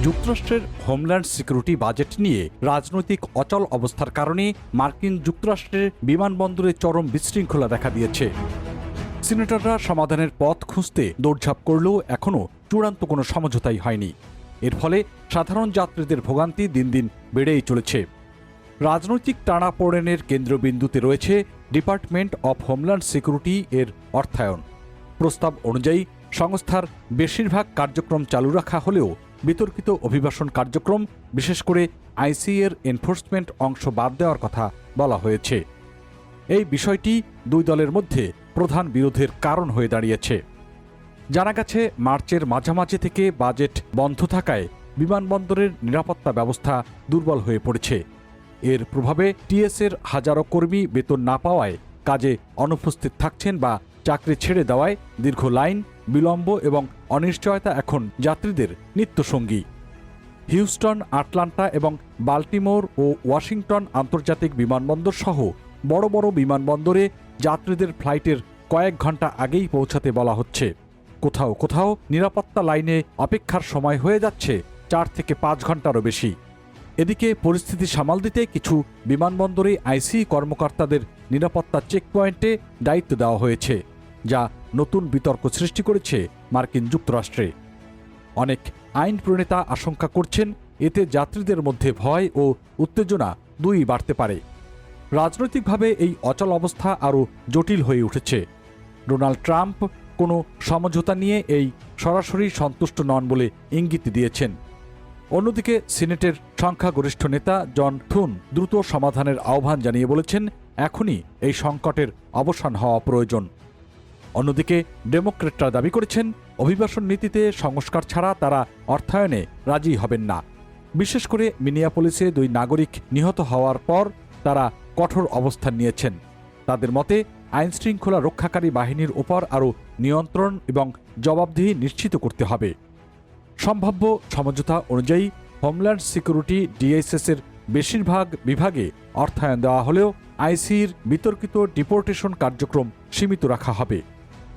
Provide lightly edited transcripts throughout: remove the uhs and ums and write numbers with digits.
যুক্তরাষ্ট্রের homeland security budget নিয়ে রাজনৈতিক অচল অবস্থার কারণে মার্কিন যুক্তরাষ্ট্রের বিমানবন্দরে চরম বিশৃঙ্খলা দেখা দিয়েছে। সিনেটররা সমাধানের পথ খুঁজতে দৌড়ঝাঁপ করলেও এখনও চূড়ান্ত কোনো সমঝোতাই হয়নি। এর ফলে সাধারণ যাত্রীদের ভোগান্তি দিন দিন বেড়েই চলেছে। রাজনৈতিক টানাপোড়েনের কেন্দ্রবিন্দুতে রয়েছে ডিপার্টমেন্ট অব হোমল্যান্ড সিকিউরিটি এর অর্থায়ন। প্রস্তাব অনুযায়ী সংস্থার বেশিরভাগ কার্যক্রম চালু রাখা হলেও বিতর্কিত অভিবাসন কার্যক্রম, বিশেষ করে আইসি এর এনফোর্সমেন্ট অংশ বাদ দেওয়ার কথা বলা হয়েছে। এই বিষয়টি দুই দলের মধ্যে প্রধান বিরোধের কারণ হয়ে দাঁড়িয়েছে। জানা গেছে, মার্চের মাঝামাঝি থেকে বাজেট বন্ধ থাকায় বিমানবন্দরের নিরাপত্তা ব্যবস্থা দুর্বল হয়ে পড়েছে। এর প্রভাবে টিএসের হাজারো কর্মী বেতন না পাওয়ায় কাজে অনুপস্থিত থাকছেন বা চাকরি ছেড়ে দেওয়ায় দীর্ঘ লাইন, বিলম্ব এবং অনিশ্চয়তা এখন যাত্রীদের নিত্যসঙ্গী। হিউস্টন, আটলান্টা এবং বাল্টিমোর ও ওয়াশিংটন আন্তর্জাতিক বিমানবন্দর সহ বড় বড় বিমানবন্দরে যাত্রীদের ফ্লাইটের কয়েক ঘন্টা আগেই পৌঁছাতে বলা হচ্ছে। কোথাও কোথাও নিরাপত্তা লাইনে অপেক্ষার সময় হয়ে যাচ্ছে 4 থেকে 5 ঘন্টারও বেশি। এদিকে পরিস্থিতি সামাল দিতে কিছু বিমানবন্দরে আইসি কর্মকর্তাদের নিরাপত্তা চেকপয়েন্টে দায়িত্ব দেওয়া হয়েছে, যা নতুন বিতর্ক সৃষ্টি করেছে মার্কিন যুক্তরাষ্ট্রে। অনেক আইন প্রণেতা আশঙ্কা করছেন, এতে যাত্রীদের মধ্যে ভয় ও উত্তেজনা দুই বাড়তে পারে। রাজনৈতিকভাবে এই অচল অবস্থা আরও জটিল হয়ে উঠেছে। ডোনাল্ড ট্রাম্প কোনো সমঝোতা নিয়ে এই সরাসরি সন্তুষ্ট নন বলে ইঙ্গিত দিয়েছেন। অন্যদিকে সিনেটের সংখ্যাগরিষ্ঠ নেতা জন থুন দ্রুত সমাধানের আহ্বান জানিয়ে বলেছেন, এখনই এই সংকটের অবসান হওয়া প্রয়োজন। অন্যদিকে ডেমোক্রেটরা দাবি করেছেন, অভিবাসন নীতিতে সংস্কার ছাড়া তারা অর্থায়নে রাজি হবেন না। বিশেষ করে মিনিয়াপলিসে 2 নাগরিক নিহত হওয়ার পর তারা কঠোর অবস্থান নিয়েছেন। তাদের মতে, আইনশৃঙ্খলা রক্ষাকারী বাহিনীর উপর আরও নিয়ন্ত্রণ এবং জবাবদিহি নিশ্চিত করতে হবে। সম্ভাব্য সমঝোতা অনুযায়ী হোমল্যান্ড সিকিউরিটি ডিএসএস এর বেশিরভাগ বিভাগে অর্থায়ন দেওয়া হলেও আইসির বিতর্কিত ডিপোর্টেশন কার্যক্রম সীমিত রাখা হবে।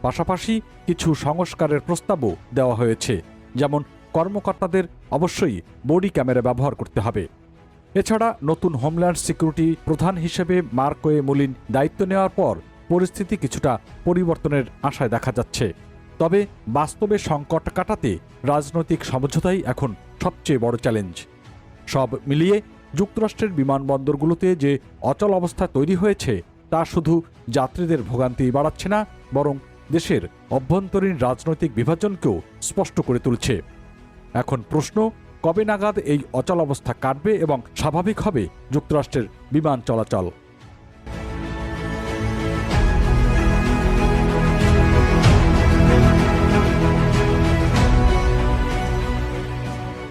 পাশাপাশি কিছু সংস্কারের প্রস্তাবও দেওয়া হয়েছে, যেমন কর্মকর্তাদের অবশ্যই বডি ক্যামেরা ব্যবহার করতে হবে। এছাড়া নতুন হোমল্যান্ড সিকিউরিটি প্রধান হিসেবে মার্কোয়ে মুলিন দায়িত্ব নেওয়ার পর পরিস্থিতি কিছুটা পরিবর্তনের আশায় দেখা যাচ্ছে। তবে বাস্তবে সংকট কাটাতে রাজনৈতিক সমঝোতাই এখন সবচেয়ে বড় চ্যালেঞ্জ। সব মিলিয়ে যুক্তরাষ্ট্রের বিমানবন্দরগুলোতে যে অচল অবস্থা তৈরি হয়েছে, তা শুধু যাত্রীদের ভোগান্তি বাড়াচ্ছে না, বরং দেশের অভ্যন্তরীণ রাজনৈতিক বিভাজনকেও স্পষ্ট করে তুলছে। এখন প্রশ্ন, কবে নাগাদ এই অচল অবস্থা কাটবে এবং স্বাভাবিক হবে যুক্তরাষ্ট্রের বিমান চলাচল?